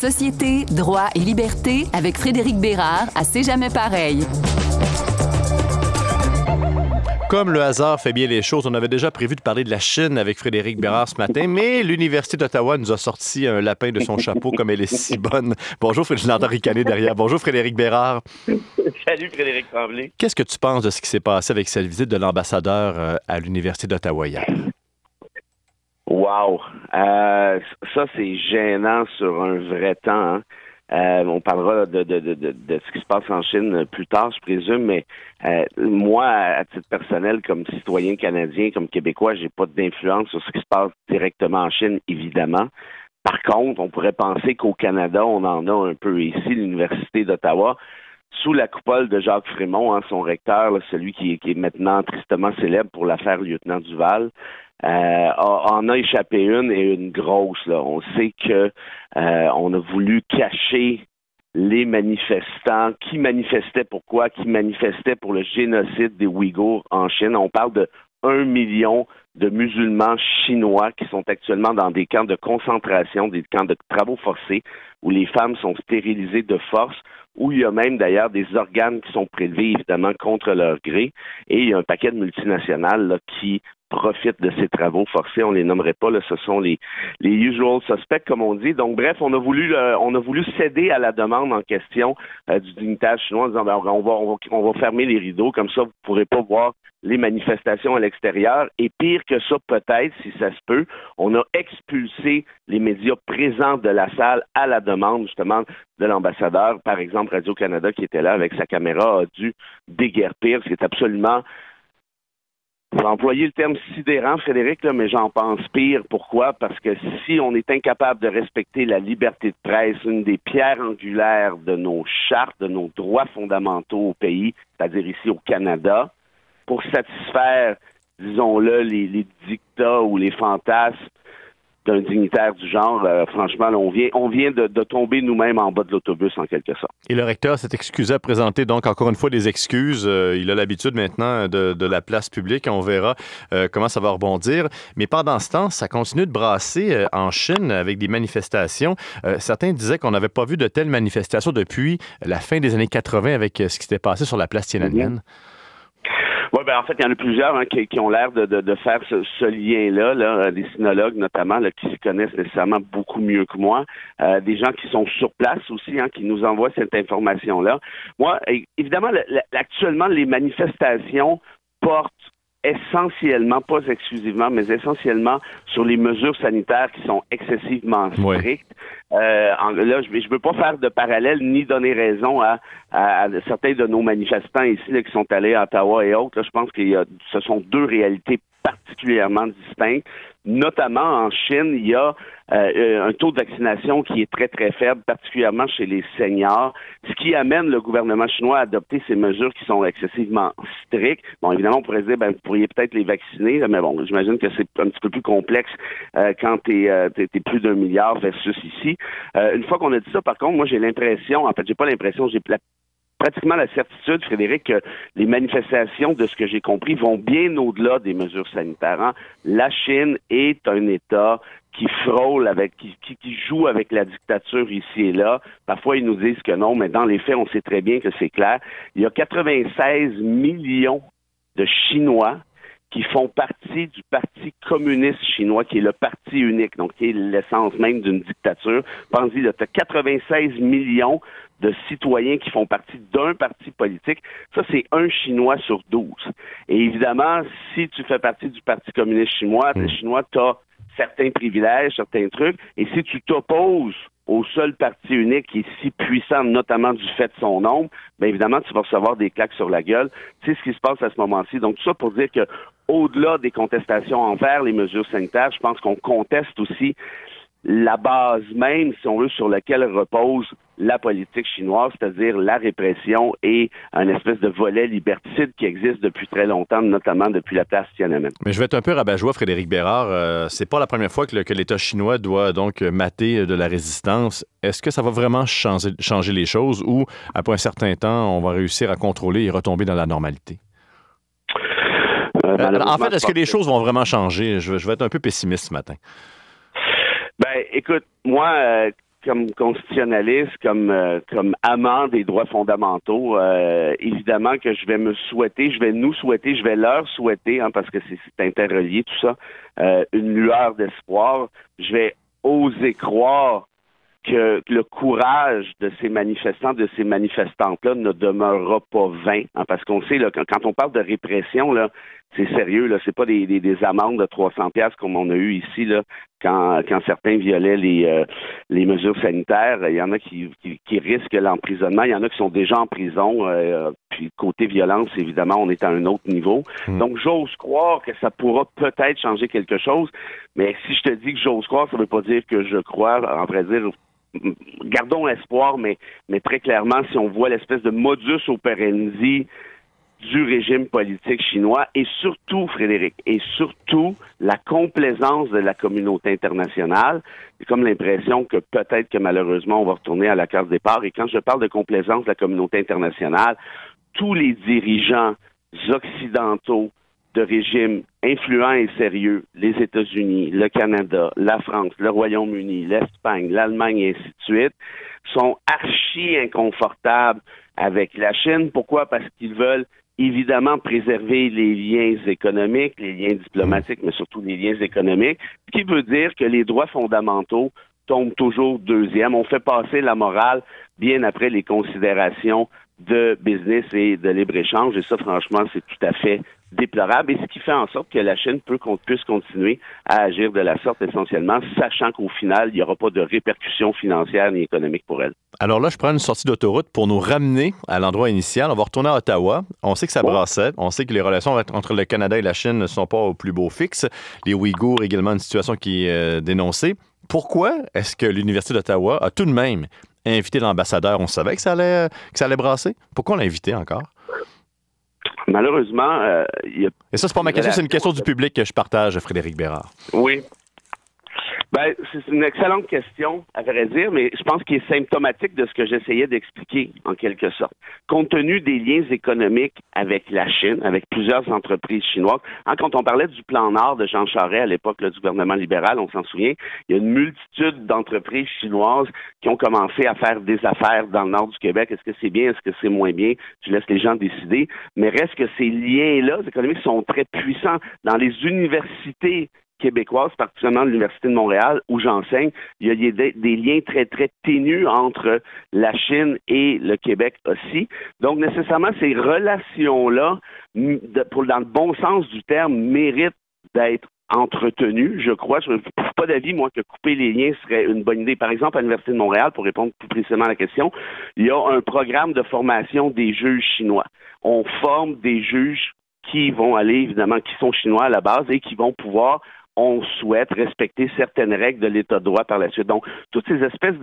Société, droit et liberté avec Frédéric Bérard à C'est jamais pareil. Comme le hasard fait bien les choses, on avait déjà prévu de parler de la Chine avec Frédéric Bérard ce matin, mais l'Université d'Ottawa nous a sorti un lapin de son chapeau comme elle est si bonne. Bonjour, je l'entends ricaner derrière. Bonjour Frédéric Bérard. Salut Frédéric Tremblay. Qu'est-ce que tu penses de ce qui s'est passé avec cette visite de l'ambassadeur à l'Université d'Ottawa hier? Wow! Ça, c'est gênant sur un vrai temps. Hein? On parlera de ce qui se passe en Chine plus tard, je présume, mais moi, à titre personnel, comme citoyen canadien, comme Québécois, j'ai pas d'influence sur ce qui se passe directement en Chine, évidemment. Par contre, on pourrait penser qu'au Canada, on en a un peu ici, l'Université d'Ottawa, sous la coupole de Jacques Frémont, hein, son recteur, là, celui qui est maintenant tristement célèbre pour l'affaire Lieutenant Duval. En a échappé une et une grosse. Là. On sait que on a voulu cacher les manifestants. Qui manifestait pourquoi? Qui manifestait pour le génocide des Ouïghours en Chine. On parle de 1 million de musulmans chinois qui sont actuellement dans des camps de concentration, des camps de travaux forcés, où les femmes sont stérilisées de force, où il y a même d'ailleurs des organes qui sont prélevés évidemment contre leur gré. Et il y a un paquet de multinationales là, qui profitent de ces travaux forcés. On les nommerait pas, là, ce sont les usual suspects, comme on dit. Donc, bref, on a voulu céder à la demande en question du dignitaire chinois en disant ben, on va fermer les rideaux, comme ça, vous ne pourrez pas voir les manifestations à l'extérieur. Et pire que ça, peut-être, si ça se peut, on a expulsé les médias présents de la salle à la demande, justement, de l'ambassadeur. Par exemple, Radio-Canada, qui était là avec sa caméra, a dû déguerpir, ce qui est absolument... Je vais employer le terme sidérant, Frédéric, là, mais j'en pense pire. Pourquoi? Parce que si on est incapable de respecter la liberté de presse, une des pierres angulaires de nos chartes, de nos droits fondamentaux au pays, c'est-à-dire ici au Canada, pour satisfaire, disons-le, les dictats ou les fantasmes d'un dignitaire du genre, franchement, là, on vient de tomber nous-mêmes en bas de l'autobus, en quelque sorte. Et le recteur s'est excusé à présenter, donc, encore une fois, des excuses. Il a l'habitude maintenant de la place publique. On verra comment ça va rebondir. Mais pendant ce temps, ça continue de brasser en Chine avec des manifestations. Certains disaient qu'on n'avait pas vu de telles manifestations depuis la fin des années 80 avec ce qui s'était passé sur la place Tiananmen. Oui, ben en fait, il y en a plusieurs hein, qui ont l'air de faire ce lien-là, là, des sinologues notamment, là, qui s'y connaissent nécessairement beaucoup mieux que moi, des gens qui sont sur place aussi, hein, qui nous envoient cette information-là. Moi, évidemment, actuellement, les manifestations portent essentiellement, pas exclusivement, mais essentiellement sur les mesures sanitaires qui sont excessivement strictes. Là, je veux pas faire de parallèle ni donner raison à certains de nos manifestants ici là, qui sont allés à Ottawa et autres. Là, je pense ce sont deux réalités particulièrement distinctes. Notamment en Chine, il y a un taux de vaccination qui est très, très faible, particulièrement chez les seniors, ce qui amène le gouvernement chinois à adopter ces mesures qui sont excessivement strictes. Bon, évidemment, on pourrait dire, ben, vous pourriez peut-être les vacciner, là, mais bon, j'imagine que c'est un petit peu plus complexe quand t'es plus d'1 milliard versus ici. Une fois qu'on a dit ça, par contre, moi, j'ai l'impression, en fait, j'ai pas l'impression, j'ai pratiquement la certitude, Frédéric, que les manifestations, de ce que j'ai compris, vont bien au-delà des mesures sanitaires. Hein. La Chine est un État qui frôle qui joue avec la dictature ici et là. Parfois, ils nous disent que non, mais dans les faits, on sait très bien que c'est clair. Il y a 96 millions de Chinois qui font partie du Parti communiste chinois, qui est le parti unique, donc qui est l'essence même d'une dictature. Pensez-y, tu as 96 millions de citoyens qui font partie d'un parti politique. Ça, c'est un Chinois sur 12. Et évidemment, si tu fais partie du Parti communiste chinois, tu as certains privilèges, certains trucs, et si tu t'opposes au seul parti unique qui est si puissant, notamment du fait de son nombre, bien évidemment, tu vas recevoir des claques sur la gueule. C'est ce qui se passe à ce moment-ci. Donc, tout ça pour dire que au-delà des contestations envers les mesures sanitaires, je pense qu'on conteste aussi la base même, si on veut, sur laquelle repose la politique chinoise, c'est-à-dire la répression et un espèce de volet liberticide qui existe depuis très longtemps, notamment depuis la place Tiananmen. Mais je vais être un peu rabat-joie, Frédéric Bérard. C'est pas la première fois que l'État chinois doit donc mater de la résistance. Est-ce que ça va vraiment changer les choses ou, après un certain temps, on va réussir à contrôler et retomber dans la normalité? En fait, est-ce que les choses vont vraiment changer? Je vais être un peu pessimiste ce matin. Ben, écoute, moi, comme constitutionnaliste, comme amant des droits fondamentaux, évidemment que je vais nous souhaiter, je vais leur souhaiter, parce que c'est interrelié tout ça, une lueur d'espoir. Je vais oser croire que le courage de ces manifestants, de ces manifestantes-là ne demeurera pas vain. Parce qu'on sait, là, quand on parle de répression, là, c'est sérieux, là, c'est pas des amendes de 300$ comme on a eu ici, là, quand certains violaient les mesures sanitaires. Il y en a qui risquent l'emprisonnement, il y en a qui sont déjà en prison. Puis côté violence, évidemment, on est à un autre niveau. Donc, j'ose croire que ça pourra peut-être changer quelque chose, mais si je te dis que j'ose croire, ça veut pas dire que je crois, en vrai dire. Gardons l'espoir, mais très clairement, si on voit l'espèce de modus operandi du régime politique chinois et surtout, Frédéric, la complaisance de la communauté internationale, j'ai comme l'impression que peut-être que malheureusement, on va retourner à la case départ. Et quand je parle de complaisance de la communauté internationale, tous les dirigeants occidentaux de régimes influents et sérieux, les États-Unis, le Canada, la France, le Royaume-Uni, l'Espagne, l'Allemagne et ainsi de suite, sont archi inconfortables avec la Chine. Pourquoi? Parce qu'ils veulent évidemment préserver les liens économiques, les liens diplomatiques, mais surtout les liens économiques, ce qui veut dire que les droits fondamentaux tombent toujours deuxième. On fait passer la morale bien après les considérations de business et de libre-échange, et ça, franchement, c'est tout à fait déplorable, et ce qui fait en sorte que la Chine puisse continuer à agir de la sorte essentiellement, sachant qu'au final, il n'y aura pas de répercussions financières ni économiques pour elle. Alors là, je prends une sortie d'autoroute pour nous ramener à l'endroit initial. On va retourner à Ottawa. On sait que ça brassait. On sait que les relations entre le Canada et la Chine ne sont pas au plus beau fixe. Les Ouïghours, également, une situation qui est dénoncée. Pourquoi est-ce que l'Université d'Ottawa a tout de même invité l'ambassadeur? On savait que ça allait brasser. Pourquoi on l'a invité encore? Malheureusement, et ça, c'est pas ma question, c'est une question du public que je partage, Frédéric Bérard. Oui. Ben, c'est une excellente question, à vrai dire, mais je pense qu'il est symptomatique de ce que j'essayais d'expliquer, en quelque sorte. Compte tenu des liens économiques avec la Chine, avec plusieurs entreprises chinoises, quand on parlait du plan Nord de Jean Charest à l'époque du gouvernement libéral, on s'en souvient, il y a une multitude d'entreprises chinoises qui ont commencé à faire des affaires dans le nord du Québec. Est-ce que c'est bien, est-ce que c'est moins bien? Je laisse les gens décider. Mais reste que ces liens-là économiques sont très puissants dans les universités québécoise, particulièrement l'Université de Montréal, où j'enseigne, il y a des liens très, très ténus entre la Chine et le Québec aussi. Donc, nécessairement, ces relations-là, dans le bon sens du terme, méritent d'être entretenues, je crois. Je ne suis pas d'avis, moi, que couper les liens serait une bonne idée. Par exemple, à l'Université de Montréal, pour répondre plus précisément à la question, il y a un programme de formation des juges chinois. On forme des juges qui vont aller, évidemment, qui sont chinois à la base et qui vont pouvoir, on souhaite respecter certaines règles de l'État de droit par la suite. Donc, toutes ces espèces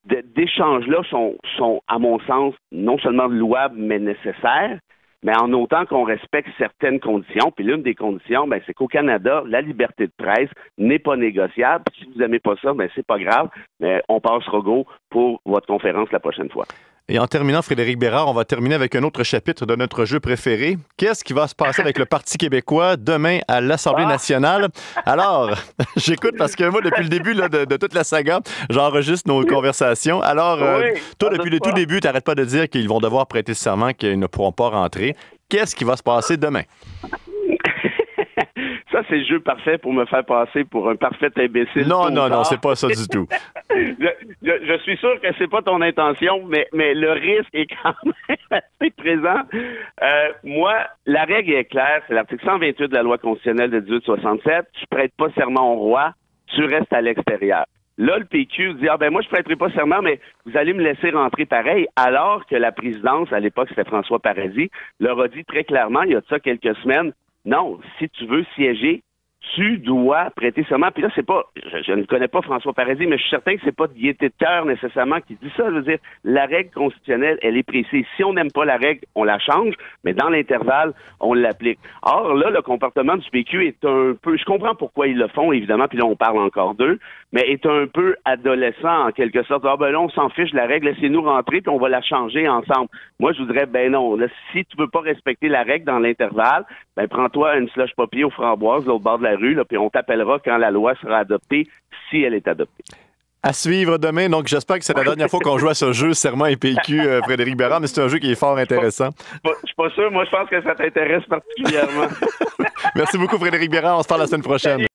d'échanges-là sont, à mon sens, non seulement louables, mais nécessaires, mais en autant qu'on respecte certaines conditions. Puis l'une des conditions, c'est qu'au Canada, la liberté de presse n'est pas négociable. Si vous n'aimez pas ça, c'est pas grave, mais on passera go pour votre conférence la prochaine fois. Et en terminant, Frédéric Bérard, on va terminer avec un autre chapitre de notre jeu préféré. Qu'est-ce qui va se passer avec le Parti québécois demain à l'Assemblée nationale? Alors, j'écoute parce que moi, depuis le début de toute la saga, j'enregistre nos conversations. Alors, toi, depuis le tout début, tu n'arrêtes pas de dire qu'ils vont devoir prêter serment, qu'ils ne pourront pas rentrer. Qu'est-ce qui va se passer demain? Ça, c'est le jeu parfait pour me faire passer pour un parfait imbécile. Non, c'est pas ça du tout. Je suis sûr que c'est pas ton intention, mais le risque est quand même assez présent. Moi, la règle est claire, c'est l'article 128 de la loi constitutionnelle de 1867. Tu prêtes pas serment au roi, tu restes à l'extérieur. Là, le PQ dit, moi, je prêterai pas serment, mais vous allez me laisser rentrer pareil, alors que la présidence, à l'époque, c'était François Paradis, leur a dit très clairement, il y a de ça quelques semaines, non, si tu veux siéger, tu dois prêter serment. Puis là, c'est pas, je ne connais pas François Paradis, mais je suis certain que c'est pas de gaieté de cœur nécessairement qui dit ça. Je veux dire, la règle constitutionnelle, elle est précise. Si on n'aime pas la règle, on la change, mais dans l'intervalle, on l'applique. Or, là, le comportement du PQ est un peu, je comprends pourquoi ils le font, évidemment, puis là, on parle encore d'eux, mais est un peu adolescent, en quelque sorte. Là, on s'en fiche de la règle, laissez-nous rentrer, puis on va la changer ensemble. Moi, je voudrais, non, là, si tu veux pas respecter la règle dans l'intervalle, prends-toi une slush poppy aux framboises, l'autre bord de la rue, là, puis on t'appellera quand la loi sera adoptée, si elle est adoptée. À suivre demain. Donc, j'espère que c'est la dernière fois qu'on joue à ce jeu Serment et PQ, Frédéric Bérard, mais c'est un jeu qui est fort intéressant. Je suis pas sûr. Moi, je pense que ça t'intéresse particulièrement. Merci beaucoup, Frédéric Bérard. On se parle la semaine prochaine.